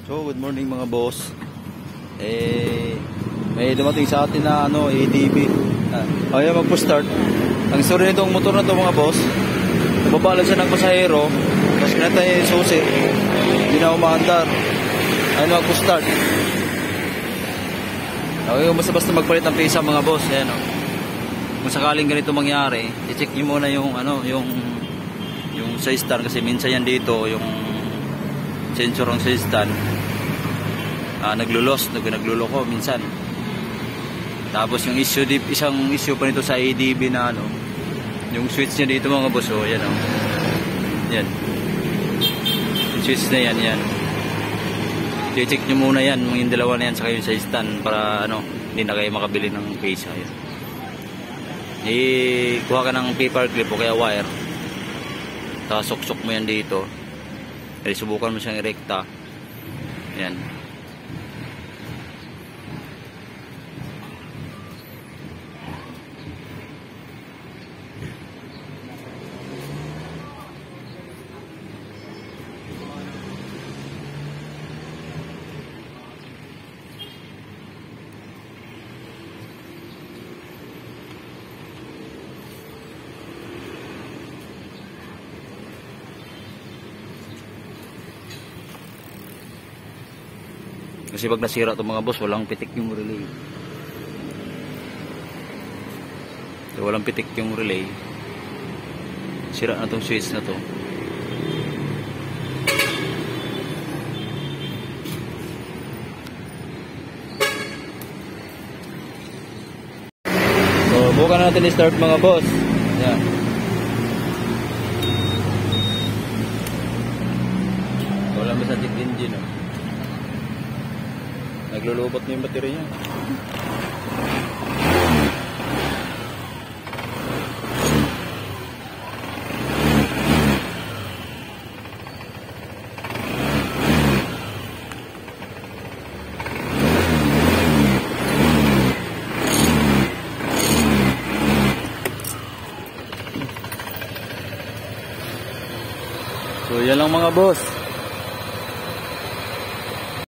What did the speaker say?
So, good morning mga boss. May dumating sa atin na ADB. Ayaw magpo-start. Ang story nitong motor na to mga boss, nababalag siya ng pasahero, tapos kinatay yung susi, hindi na umaandar. Ayaw magpo-start. Ayaw basta-basta magpalit ng pisa mga boss. Ayan, kung sakaling ganito mangyari, i-check nyo muna yung sa stand, kasi minsan yan dito yung sensor ng sa stand nagluloko minsan. Tapos yung isang issue pa nito sa ADB na yung switch niya dito mga boss, yan yan yung switch na yan i-check nyo muna yan, yung dalawa na yan saka yung sa stand, para hindi na kayo makabili ng case. Kuha ka ng paper clip o kaya wire, tapos suksok mo yan dito, subukan mo siyang irekta. Yan. Kasi pag nasira itong mga boss, walang pitik yung relay. So, walang pitik yung relay, sira na itong switch na to. So, bukan natin i-start mga boss. Yan. Walang basta check engine. Naglulubot na yung baterya niya. So yan lang mga boss.